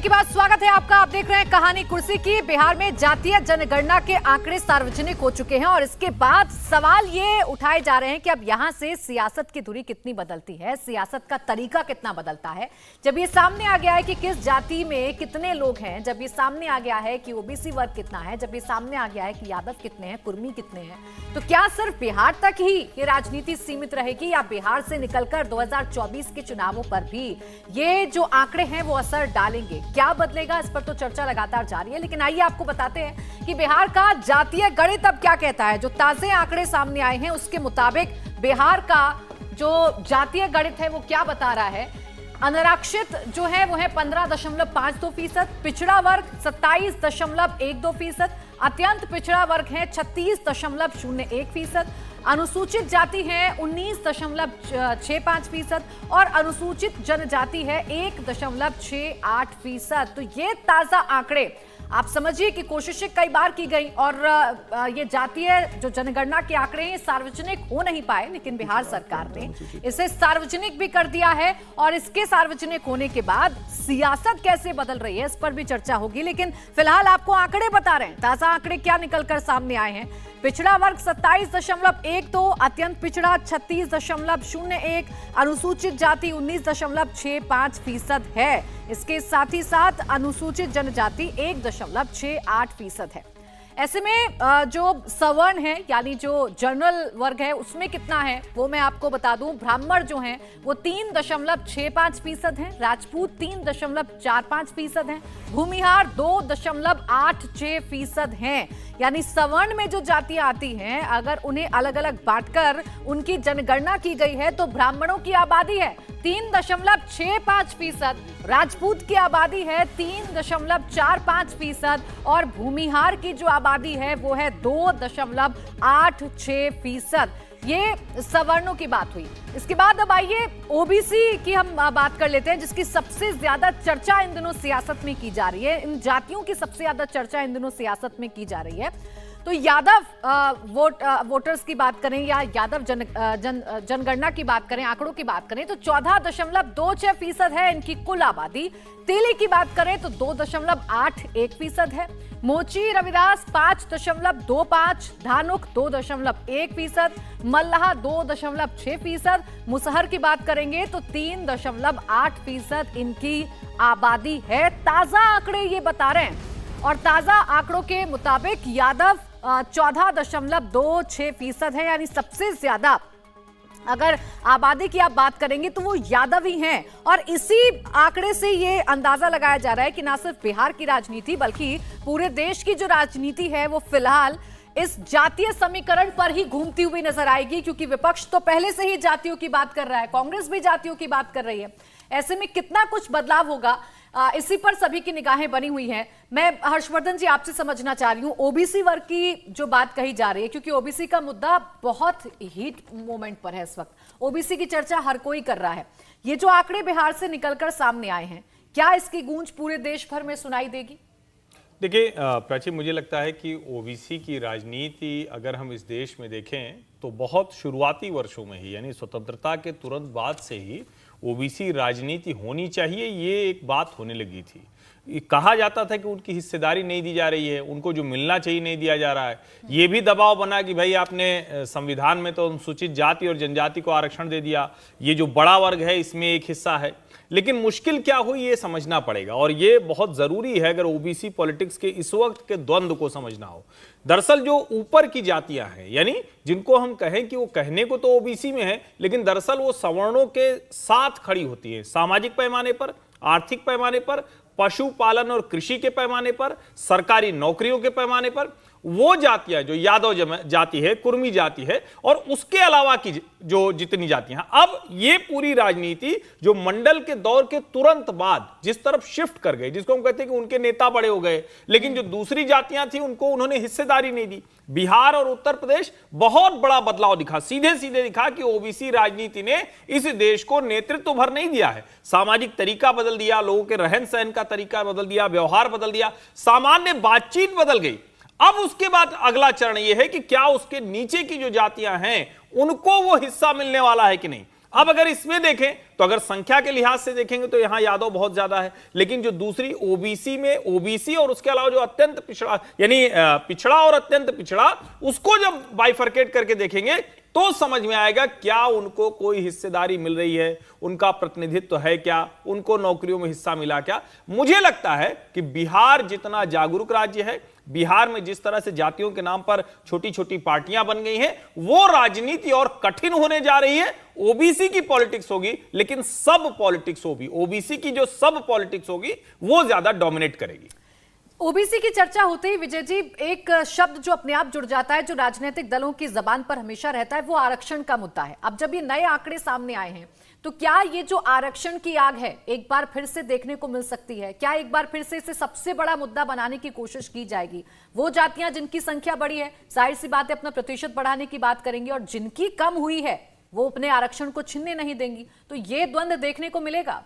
Break के बाद स्वागत है आपका। आप देख रहे हैं कहानी कुर्सी की। बिहार में जातीय जनगणना के आंकड़े सार्वजनिक हो चुके हैं और इसके बाद सवाल ये उठाए जा रहे हैं कि अब यहां से सियासत की धुरी कितनी बदलती है, सियासत का तरीका कितना बदलता है। जब ये सामने आ गया है कि किस जाति में कितने लोग हैं, जब ये सामने आ गया है कि ओबीसी वर्ग कितना है, जब ये सामने आ गया है कि यादव कितने हैं, कुर्मी कितने हैं, तो क्या सिर्फ बिहार तक ही ये राजनीति सीमित रहेगी या बिहार से निकलकर 2024 के चुनावों पर भी ये जो आंकड़े हैं वो असर डालेंगे? क्या बदलेगा, इस पर तो चर्चा लगातार जारी है। लेकिन आइए आपको बताते हैं कि बिहार का जातीय गणित अब क्या कहता है। जो ताजे आंकड़े सामने आए हैं उसके मुताबिक बिहार का जो जातीय गणित है वो क्या बता रहा है। अनारक्षित जो है वो है 15.52%, पिछड़ा वर्ग 27.12%, अत्यंत पिछड़ा वर्ग है 36.01%, अनुसूचित जाति है 19.65% और अनुसूचित जनजाति है 1.68%। तो ये ताजा आंकड़े आप समझिए कि कोशिशें कई बार की गई और ये जातीय जो जनगणना के आंकड़े हैं सार्वजनिक हो नहीं पाए, लेकिन बिहार सरकार ने इसे सार्वजनिक भी कर दिया है और इसके सार्वजनिक होने के बाद सियासत कैसे बदल रही है इस पर भी चर्चा होगी। लेकिन फिलहाल आपको आंकड़े बता रहे हैं, ताजा आंकड़े क्या निकलकर सामने आए हैं। पिछड़ा वर्ग 27.12, अत्यंत पिछड़ा 36.01, अनुसूचित जाति 19.65% है। इसके साथ ही साथ अनुसूचित जनजाति 1.68% है। ऐसे में जो सवर्ण है यानी जो जनरल वर्ग है उसमें कितना है वो मैं आपको बता दूं। ब्राह्मण जो हैं वो 3.65% है, राजपूत 3.45% है, भूमिहार 2.86% हैं। यानी सवर्ण में जो जातियां आती हैं अगर उन्हें अलग अलग बांटकर उनकी जनगणना की गई है तो ब्राह्मणों की आबादी है 3.65%, राजपूत की आबादी है 3.45% और भूमिहार की जो आबादी है वो है 2.86%। ये सवर्णों की बात हुई। इसके बाद अब आइए ओबीसी की हम बात कर लेते हैं, जिसकी सबसे ज्यादा चर्चा इन दिनों सियासत में की जा रही है। इन जातियों की सबसे ज्यादा चर्चा इन दिनों सियासत में की जा रही है। तो यादव वोटर्स की बात करें या यादव जनगणना की बात करें, आंकड़ों की बात करें तो 14.26% है इनकी कुल आबादी। तेली की बात करें तो 2.81% है। मोची रविदास 5.25, धानुक 2.1%, मल्लाह 2.6%, मुसहर की बात करेंगे तो 3.8% इनकी आबादी है। ताजा आंकड़े ये बता रहे हैं और ताजा आंकड़ों के मुताबिक यादव 14.26% है, यानी सबसे ज्यादा अगर आबादी की आप बात करेंगे तो वो यादव ही हैं। और इसी आंकड़े से ये अंदाजा लगाया जा रहा है कि ना सिर्फ बिहार की राजनीति बल्कि पूरे देश की जो राजनीति है वो फिलहाल इस जातीय समीकरण पर ही घूमती हुई नजर आएगी, क्योंकि विपक्ष तो पहले से ही जातियों की बात कर रहा है, कांग्रेस भी जातियों की बात कर रही है। ऐसे में कितना कुछ बदलाव होगा इसी पर सभी की निगाहें बनी हुई हैं। मैं हर्षवर्धन जी आपसे समझना चाह रही हूं, ओबीसी वर्ग की जो बात कही जा रही है, क्योंकि ओबीसी का मुद्दा बहुत हीट मोमेंट पर है इस वक्त, ओबीसी की चर्चा हर कोई कर रहा है। ये जो आंकड़े बिहार से निकलकर सामने आए हैं, क्या इसकी गूंज पूरे देश भर में सुनाई देगी? देखिए प्राची, मुझे लगता है कि ओबीसी की राजनीति अगर हम इस देश में देखें तो बहुत शुरुआती वर्षों में ही, यानी स्वतंत्रता के तुरंत बाद से ही ओबीसी राजनीति होनी चाहिए, ये एक बात होने लगी थी। कहा जाता था कि उनकी हिस्सेदारी नहीं दी जा रही है, उनको जो मिलना चाहिए नहीं दिया जा रहा है। ये भी दबाव बना कि भाई आपने संविधान में तो अनुसूचित जाति और जनजाति को आरक्षण दे दिया, ये जो बड़ा वर्ग है इसमें एक हिस्सा है। लेकिन मुश्किल क्या हुई ये समझना पड़ेगा और ये बहुत जरूरी है अगर ओबीसी पॉलिटिक्स के इस वक्त के द्वंद्व को समझना हो। दरअसल जो ऊपर की जातियां हैं, यानी जिनको हम कहें कि वो कहने को तो ओबीसी में है लेकिन दरअसल वो सवर्णों के साथ खड़ी होती है, सामाजिक पैमाने पर, आर्थिक पैमाने पर, पशुपालन और कृषि के पैमाने पर, सरकारी नौकरियों के पैमाने पर, वो जातियां जो यादव जाति है, कुर्मी जाति है और उसके अलावा की जो जितनी जातियां, अब ये पूरी राजनीति जो मंडल के दौर के तुरंत बाद जिस तरफ शिफ्ट कर गई, जिसको हम कहते हैं कि उनके नेता बड़े हो गए, लेकिन जो दूसरी जातियां थी उनको उन्होंने हिस्सेदारी नहीं दी। बिहार और उत्तर प्रदेश बहुत बड़ा बदलाव दिखा, सीधे सीधे दिखा कि ओबीसी राजनीति ने इस देश को नेतृत्व भर नहीं दिया है, सामाजिक तरीका बदल दिया, लोगों के रहन सहन का तरीका बदल दिया, व्यवहार बदल दिया, सामान्य बातचीत बदल गई। अब उसके बाद अगला चरण यह है कि क्या उसके नीचे की जो जातियां हैं उनको वो हिस्सा मिलने वाला है कि नहीं। अब अगर इसमें देखें तो अगर संख्या के लिहाज से देखेंगे तो यहां यादव बहुत ज्यादा है, लेकिन जो दूसरी ओबीसी में ओबीसी और उसके अलावा जो अत्यंत पिछड़ा यानी पिछड़ा और अत्यंत पिछड़ा, उसको जब बाइफरकेट करके देखेंगे तो समझ में आएगा क्या उनको कोई हिस्सेदारी मिल रही है, उनका प्रतिनिधित्व है क्या, उनको नौकरियों में हिस्सा मिला क्या। मुझे लगता है कि बिहार जितना जागरूक राज्य है, बिहार में जिस तरह से जातियों के नाम पर छोटी छोटी पार्टियां बन गई हैं, वो राजनीति और कठिन होने जा रही है। ओबीसी की पॉलिटिक्स होगी, लेकिन सब पॉलिटिक्स होगी, ओबीसी की जो सब पॉलिटिक्स होगी वो ज्यादा डोमिनेट करेगी। ओबीसी की चर्चा होते ही विजय जी, एक शब्द जो अपने आप जुड़ जाता है, जो राजनीतिक दलों की जबान पर हमेशा रहता है, वो आरक्षण का मुद्दा है। अब जब ये नए आंकड़े सामने आए हैं, तो क्या ये जो आरक्षण की आग है एक बार फिर से देखने को मिल सकती है? क्या एक बार फिर से इसे सबसे बड़ा मुद्दा बनाने की कोशिश की जाएगी? वो जातियां जिनकी संख्या बढ़ी है, जाहिर सी बात है अपना प्रतिशत बढ़ाने की बात करेंगी, और जिनकी कम हुई है वो अपने आरक्षण को छीनने नहीं देंगी। तो ये द्वंद्व देखने को मिलेगा।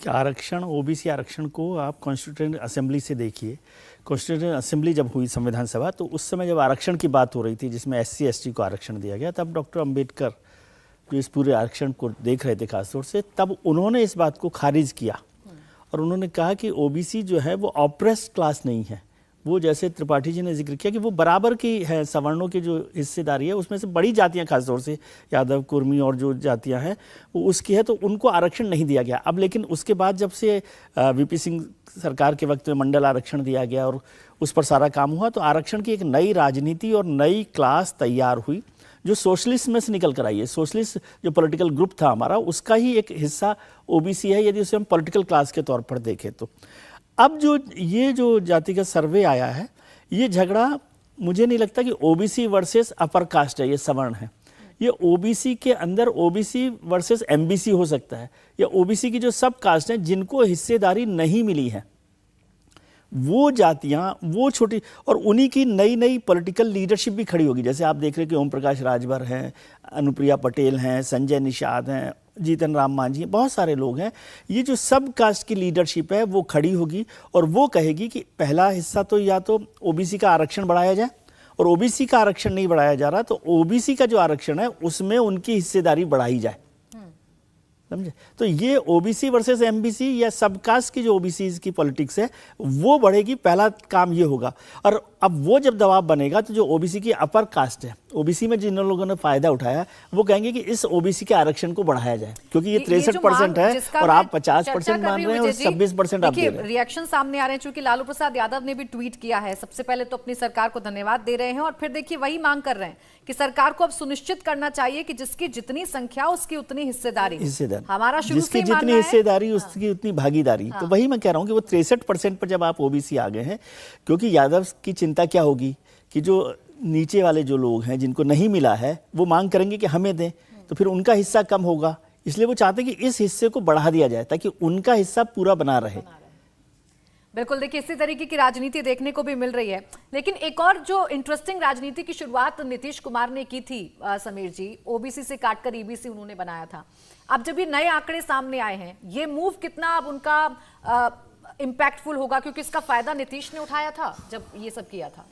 आरक्षण, ओबीसी आरक्षण को आप कॉन्स्टिट्यूएंट असेंबली से देखिए। कॉन्स्टिट्यूएंट असेंबली जब हुई संविधान सभा, तो उस समय जब आरक्षण की बात हो रही थी, जिसमें एससी एसटी को आरक्षण दिया गया, तब डॉक्टर अंबेडकर जो इस पूरे आरक्षण को देख रहे थे खासतौर से, तब उन्होंने इस बात को खारिज किया और उन्होंने कहा कि ओबीसी जो है वो ऑप्रेस्ड क्लास नहीं है। वो जैसे त्रिपाठी जी ने जिक्र किया कि वो बराबर की है, सवर्णों की जो हिस्सेदारी है उसमें से बड़ी जातियां, खासतौर से यादव, कुर्मी और जो जातियां हैं वो उसकी है, तो उनको आरक्षण नहीं दिया गया। अब लेकिन उसके बाद जब से वीपी सिंह सरकार के वक्त में मंडल आरक्षण दिया गया और उस पर सारा काम हुआ, तो आरक्षण की एक नई राजनीति और नई क्लास तैयार हुई जो सोशलिस्ट में से निकल कर आई है। सोशलिस्ट जो पॉलिटिकल ग्रुप था हमारा, उसका ही एक हिस्सा ओबीसी है, यदि उसे हम पॉलिटिकल क्लास के तौर पर देखें तो। अब ये जो जातिगत सर्वे आया है, ये झगड़ा मुझे नहीं लगता कि ओबीसी वर्सेस अपर कास्ट है, ये सवर्ण है। ये ओबीसी के अंदर ओबीसी वर्सेस एमबीसी हो सकता है, या ओबीसी की जो सब कास्ट हैं जिनको हिस्सेदारी नहीं मिली है, वो जातियां, वो छोटी, और उन्हीं की नई नई पॉलिटिकल लीडरशिप भी खड़ी होगी। जैसे आप देख रहे हैं कि ओम प्रकाश राजभर हैं, अनुप्रिया पटेल हैं, संजय निषाद हैं, जीतन राम मांझी, बहुत सारे लोग हैं। ये जो सब कास्ट की लीडरशिप है वो खड़ी होगी और वो कहेगी कि पहला हिस्सा तो या तो ओबीसी का आरक्षण बढ़ाया जाए, और ओबीसी का आरक्षण नहीं बढ़ाया जा रहा तो ओबीसी का जो आरक्षण है उसमें उनकी हिस्सेदारी बढ़ाई जाए। समझे? तो ये ओबीसी वर्सेस एमबीसी या सबकास्ट की जो ओबीसी की पॉलिटिक्स है वो बढ़ेगी, पहला काम ये होगा। और अब वो जब दबाव बनेगा तो जो ओबीसी की अपर कास्ट है, ओबीसी में जिन लोगों ने फायदा उठाया, वो कहेंगे कि इस ओबीसी के आरक्षण को बढ़ाया जाए, क्योंकि ये 63% है और आप 50% मान रहे हैं और 26% आप दे रहे हैं। रिएक्शन सामने आ रहे हैं, चूंकि लालू प्रसाद यादव ने भी ट्वीट किया है। सबसे पहले तो अपनी सरकार को धन्यवाद दे रहे हैं और फिर देखिए वही मांग कर रहे हैं कि सरकार को अब सुनिश्चित करना चाहिए कि जिसकी जितनी संख्या उसकी उतनी हिस्सेदारी। हमारा शुरू से जिसकी जितनी हिस्सेदारी उसकी उतनी भागीदारी। तो वही मैं कह रहा हूं कि वो 63% पर जब आप ओबीसी आ गए हैं, क्योंकि यादव की चिंता क्या होगी कि जो नीचे वाले जो लोग हैं जिनको नहीं मिला है वो मांग करेंगे कि हमें दें, तो फिर उनका हिस्सा कम होगा। इसलिए वो चाहते हैं कि इस हिस्से को बढ़ा दिया जाए ताकि उनका हिस्सा पूरा बना रहे। बिल्कुल, देखिए इसी तरीके की राजनीति देखने को भी मिल रही है। लेकिन एक और जो इंटरेस्टिंग राजनीति की शुरुआत नीतीश कुमार ने की थी, समीर जी, ओबीसी से काटकर ईबीसी उन्होंने बनाया था। अब जब ये नए आंकड़े सामने आए हैं, ये मूव कितना अब उनका इम्पैक्टफुल होगा, क्योंकि इसका फायदा नीतीश ने उठाया था जब ये सब किया था।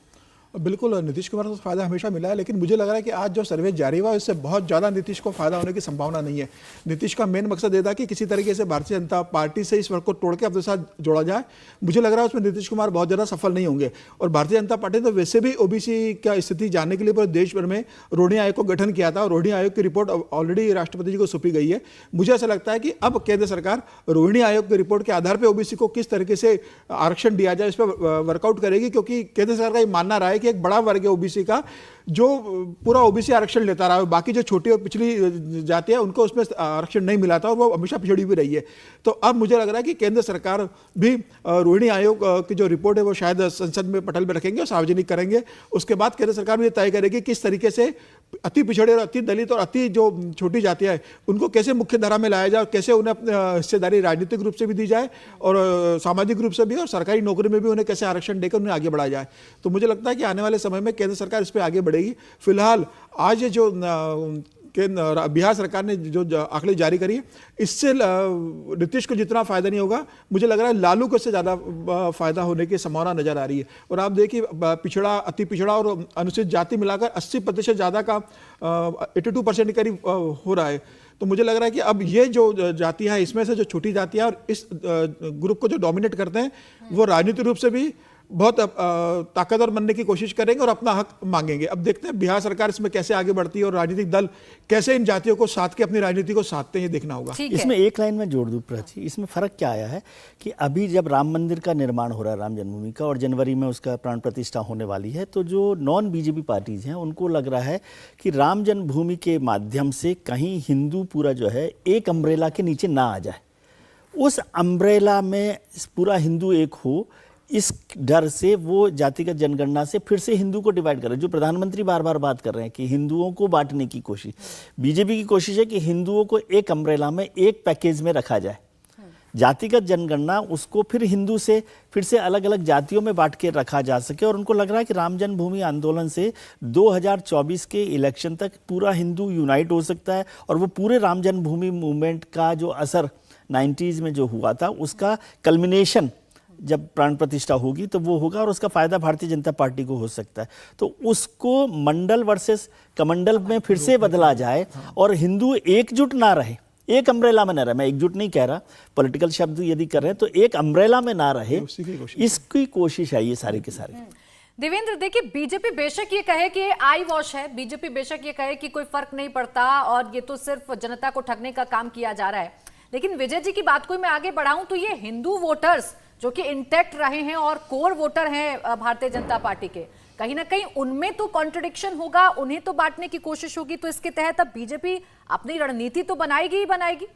बिल्कुल, नीतीश कुमार को फायदा हमेशा मिला है, लेकिन मुझे लग रहा है कि आज जो सर्वे जारी हुआ इससे बहुत ज़्यादा नीतीश को फायदा होने की संभावना नहीं है। नीतीश का मेन मकसद ये था कि किसी तरीके से भारतीय जनता पार्टी से इस वर्ग को तोड़ के अपने साथ जोड़ा जाए। मुझे लग रहा है उसमें नीतीश कुमार बहुत ज़्यादा सफल नहीं होंगे। और भारतीय जनता पार्टी तो वैसे भी ओबीसी का स्थिति जानने के लिए पूरे देश भर में रोहिणी आयोग को गठन किया था और रोहिणी आयोग की रिपोर्ट ऑलरेडी राष्ट्रपति जी को सौंपी गई है। मुझे ऐसा लगता है कि अब केंद्र सरकार रोहिणी आयोग की रिपोर्ट के आधार पर ओबीसी को किस तरीके से आरक्षण दिया जाए इस पर वर्कआउट करेगी, क्योंकि केंद्र सरकार का ये मानना रहा है कि एक बड़ा वर्ग है ओबीसी का जो पूरा ओबीसी आरक्षण लेता रहा है, बाकी जो छोटी और पिछली जाति है उनको उसमें आरक्षण नहीं मिला था और वो हमेशा पिछड़ी भी रही है। तो अब मुझे लग रहा है कि केंद्र सरकार भी रोहिणी आयोग की जो रिपोर्ट है वो शायद संसद में पटल में रखेंगे और सार्वजनिक करेंगे। उसके बाद केंद्र सरकार भी तय करेगी किस तरीके से अति पिछड़े और अति दलित और अति जो छोटी जातियां हैं उनको कैसे मुख्य धारा में लाया जाए, कैसे उन्हें हिस्सेदारी राजनीतिक रूप से भी दी जाए और सामाजिक रूप से भी, और सरकारी नौकरी में भी उन्हें कैसे आरक्षण देकर उन्हें आगे बढ़ाया जाए। तो मुझे लगता है कि आने वाले समय में केंद्र सरकार इस पर आगे बढ़ेगी। फिलहाल आज जो बिहार सरकार ने जो आंकड़े जारी करी है, इससे नीतीश को जितना फायदा नहीं होगा, मुझे लग रहा है लालू को इससे ज़्यादा फायदा होने की संभावना नजर आ रही है। और आप देखिए पिछड़ा, अति पिछड़ा और अनुसूचित जाति मिलाकर 80% ज़्यादा का 82% के करीब हो रहा है। तो मुझे लग रहा है कि अब ये जो जातियां हैं, इसमें से जो छोटी जातियां और इस ग्रुप को जो डोमिनेट करते हैं, वो राजनीतिक रूप से भी बहुत ताकतवर बनने की कोशिश करेंगे और अपना हक मांगेंगे। अब देखते हैं बिहार सरकार इसमें कैसे आगे बढ़ती है और राजनीतिक दल कैसे इन जातियों को साथ के अपनी राजनीति को साधते हैं, ये देखना होगा। इसमें एक लाइन में जोड़ दूं प्राची, इसमें फर्क क्या आया है कि अभी जब राम मंदिर का निर्माण हो रहा है, राम जन्मभूमि का, और जनवरी में उसका प्राण प्रतिष्ठा होने वाली है, तो जो नॉन बीजेपी पार्टीज हैं उनको लग रहा है कि राम जन्मभूमि के माध्यम से कहीं हिंदू पूरा जो है एक अम्ब्रेला के नीचे ना आ जाए, उस अम्ब्रेला में पूरा हिंदू एक हो, इस डर से वो जातिगत जनगणना से फिर से हिंदू को डिवाइड कर रहे हैं। जो प्रधानमंत्री बार बार बात कर रहे हैं कि हिंदुओं को बांटने की कोशिश, बीजेपी की कोशिश है कि हिंदुओं को एक अम्ब्रेला में, एक पैकेज में रखा जाए। जातिगत जनगणना उसको फिर हिंदू से फिर से अलग अलग जातियों में बांट के रखा जा सके, और उनको लग रहा है कि राम जन्मभूमि आंदोलन से 2024 के इलेक्शन तक पूरा हिंदू यूनाइट हो सकता है, और वो पूरे राम जन्मभूमि मूवमेंट का जो असर 90s में जो हुआ था उसका कल्मिनेशन जब प्राण प्रतिष्ठा होगी तो वो होगा, और उसका फायदा भारतीय जनता पार्टी को हो सकता है। तो उसको मंडल वर्सेस कमंडल में फिर से बदला जाए और हिंदू एकजुट ना रहे, एक अम्ब्रेला में ना रहे। मैं एकजुट नहीं कह रहा, पॉलिटिकल शब्द यदि कर रहे हैं तो एक अम्ब्रेला में ना रहे, इसकी कोशिश है ये सारी के सारे। देवेंद्र, देखिए बीजेपी बेशक ये कहे कि आई वॉश है, बीजेपी बेशक ये कहे कि कोई फर्क नहीं पड़ता और ये तो सिर्फ जनता को ठगने का काम किया जा रहा है, लेकिन विजय जी की बात को मैं आगे बढ़ाऊं तो ये हिंदू वोटर्स जो कि इंटैक्ट रहे हैं और कोर वोटर हैं भारतीय जनता पार्टी के, कहीं ना कहीं उनमें तो कॉन्ट्रडिक्शन होगा, उन्हें तो बांटने की कोशिश होगी। तो इसके तहत अब बीजेपी अपनी रणनीति तो बनाएगी ही बनाएगी,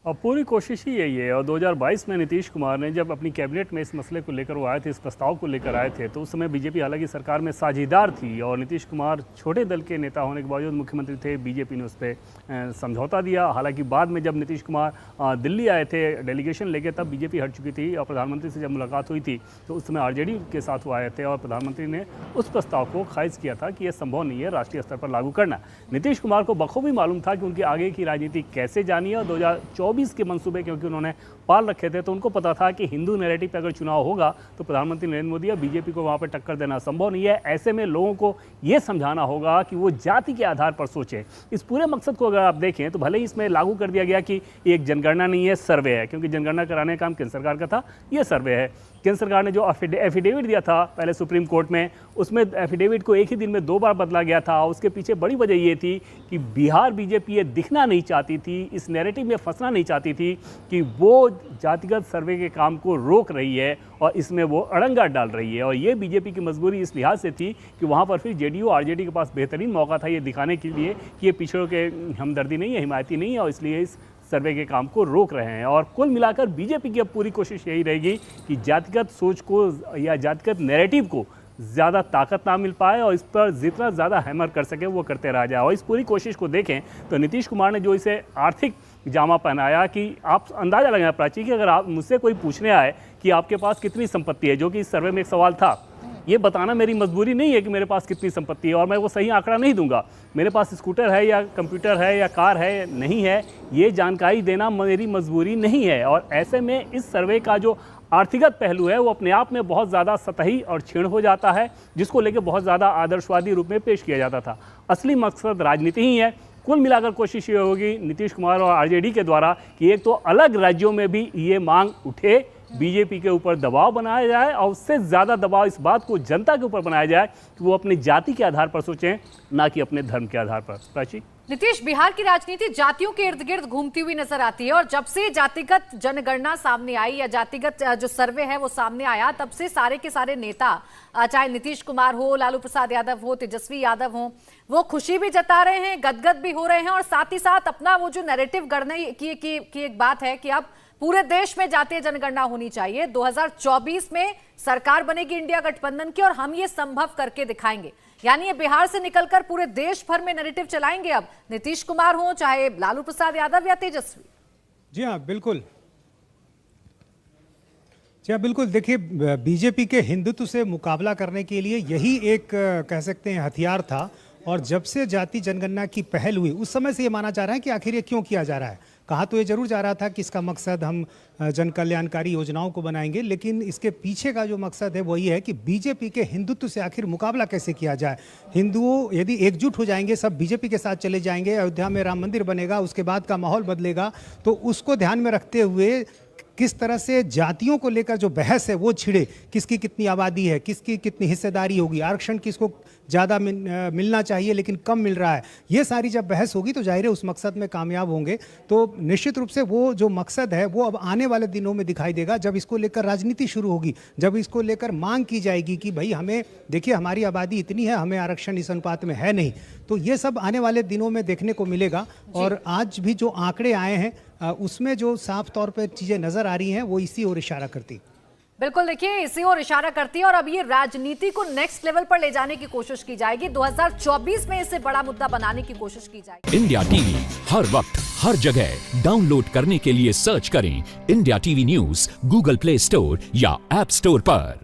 और पूरी कोशिश ही यही है। और 2022 में नीतीश कुमार ने जब अपनी कैबिनेट में इस मसले को लेकर वो आए थे, इस प्रस्ताव को लेकर आए थे, तो उस समय बीजेपी हालांकि सरकार में साझेदार थी और नीतीश कुमार छोटे दल के नेता होने के बावजूद मुख्यमंत्री थे, बीजेपी ने उस पर समझौता दिया। हालांकि बाद में जब नीतीश कुमार दिल्ली आए थे डेलीगेशन लेके, तब बीजेपी हट चुकी थी और प्रधानमंत्री से जब मुलाकात हुई थी तो उस समय आरजेडी के साथ वो आए थे और प्रधानमंत्री ने उस प्रस्ताव को खारिज किया था कि यह संभव नहीं है राष्ट्रीय स्तर पर लागू करना। नीतीश कुमार को बखूबी मालूम था कि उनकी आगे की राजनीति कैसे जानी है, और 2024 के मंसूबे क्योंकि उन्होंने पाल रखे थे तो उनको पता था कि हिंदू नैरेटिव पे अगर चुनाव होगा तो प्रधानमंत्री नरेंद्र मोदी या बीजेपी को वहां पर टक्कर देना संभव नहीं है। ऐसे में लोगों को यह समझाना होगा कि वो जाति के आधार पर सोचे। इस पूरे मकसद को अगर आप देखें तो भले ही इसमें लागू कर दिया गया कि एक जनगणना नहीं है, सर्वे है, क्योंकि जनगणना कराने का काम केंद्र सरकार का था, ये सर्वे है। केंद्र सरकार ने जो एफिडेविट दिया था पहले सुप्रीम कोर्ट में, उसमें एफिडेविट को एक ही दिन में 2 बार बदला गया था। उसके पीछे बड़ी वजह ये थी कि बिहार बीजेपी ये दिखना नहीं चाहती थी, इस नैरेटिव में फंसना नहीं चाहती थी कि वो जातिगत सर्वे के काम को रोक रही है और इसमें वो अड़ंगा डाल रही है। और ये बीजेपी की मजबूरी इस लिहाज से थी कि वहाँ पर फिर जेडीयू आरजेडी के पास बेहतरीन मौका था ये दिखाने के लिए कि ये पिछड़ों के हमदर्दी नहीं है, हिमायती नहीं है, और इसलिए इस सर्वे के काम को रोक रहे हैं। और कुल मिलाकर बीजेपी की अब पूरी कोशिश यही रहेगी कि जातिगत सोच को या जातिगत नैरेटिव को ज़्यादा ताकत ना मिल पाए और इस पर जितना ज़्यादा हैमर कर सके वो करते रह जाए। और इस पूरी कोशिश को देखें तो नीतीश कुमार ने जो इसे आर्थिक जामा पहनाया कि आप अंदाज़ा लगाएं प्राची कि अगर आप मुझसे कोई पूछने आए कि आपके पास कितनी संपत्ति है, जो कि इस सर्वे में एक सवाल था, ये बताना मेरी मजबूरी नहीं है कि मेरे पास कितनी संपत्ति है और मैं वो सही आंकड़ा नहीं दूंगा, मेरे पास स्कूटर है या कंप्यूटर है या कार है नहीं है, ये जानकारी देना मेरी मजबूरी नहीं है। और ऐसे में इस सर्वे का जो आर्थिकगत पहलू है वो अपने आप में बहुत ज़्यादा सतही और क्षीण हो जाता है, जिसको लेकर बहुत ज़्यादा आदर्शवादी रूप में पेश किया जाता था। असली मकसद राजनीति ही है। कुल मिलाकर कोशिश ये होगी नीतीश कुमार और आरजेडी के द्वारा कि एक तो अलग राज्यों में भी ये मांग उठे, बीजेपी के ऊपर दबाव बनाया जाए और उससे ज़्यादा दबाव इस बात को जनता के ऊपर बनाया जाए कि वो अपनी जाति के आधार पर सोचें, ना कि अपने धर्म के आधार पर। प्राची, नीतीश, बिहार की राजनीति जातियों के इर्द गिर्द घूमती हुई नजर आती है और जब से जातिगत जनगणना सामने आई या जातिगत जो सर्वे है वो सामने आया, तब से सारे के सारे नेता, चाहे नीतीश कुमार हो, लालू प्रसाद यादव हो, तेजस्वी यादव हो, वो खुशी भी जता रहे हैं, गदगद भी हो रहे हैं और साथ ही साथ अपना वो जो नैरेटिव गढ़ने की एक बात है कि अब पूरे देश में जातीय जनगणना होनी चाहिए, 2024 में सरकार बनेगी इंडिया गठबंधन की और हम ये संभव करके दिखाएंगे। यानी ये बिहार से निकलकर पूरे देश भर में नैरेटिव चलाएंगे अब, नीतीश कुमार हो चाहे लालू प्रसाद यादव या तेजस्वी। जी हाँ बिल्कुल, जी हाँ बिल्कुल। देखिए, बीजेपी के हिंदुत्व से मुकाबला करने के लिए यही एक कह सकते हैं हथियार था। और जब से जाति जनगणना की पहल हुई उस समय से ये माना जा रहा है कि आखिर ये क्यों किया जा रहा है। कहा तो ये जरूर जा रहा था कि इसका मकसद हम जन कल्याणकारी योजनाओं को बनाएंगे, लेकिन इसके पीछे का जो मकसद है वही है कि बीजेपी के हिंदुत्व से आखिर मुकाबला कैसे किया जाए। हिंदुओं यदि एकजुट हो जाएंगे, सब बीजेपी के साथ चले जाएंगे, अयोध्या में राम मंदिर बनेगा, उसके बाद का माहौल बदलेगा, तो उसको ध्यान में रखते हुए किस तरह से जातियों को लेकर जो बहस है वो छिड़े, किसकी कितनी आबादी है, किसकी कितनी हिस्सेदारी होगी, आरक्षण किसको ज़्यादा मिलना चाहिए लेकिन कम मिल रहा है, ये सारी जब बहस होगी तो जाहिर है उस मकसद में कामयाब होंगे। तो निश्चित रूप से वो जो मकसद है वो अब आने वाले दिनों में दिखाई देगा, जब इसको लेकर राजनीति शुरू होगी, जब इसको लेकर मांग की जाएगी कि भाई हमें देखिए हमारी आबादी इतनी है, हमें आरक्षण इस अनुपात में है नहीं। तो ये सब आने वाले दिनों में देखने को मिलेगा। और आज भी जो आंकड़े आए हैं उसमें जो साफ तौर पर चीजें नजर आ रही हैं वो इसी ओर इशारा करती। बिल्कुल, देखिए इसी ओर इशारा करती है और अब ये राजनीति को नेक्स्ट लेवल पर ले जाने की कोशिश की जाएगी। 2024 में इसे बड़ा मुद्दा बनाने की कोशिश की जाएगी। इंडिया टीवी हर वक्त हर जगह डाउनलोड करने के लिए सर्च करें India TV news Google play store या ऐप स्टोर पर।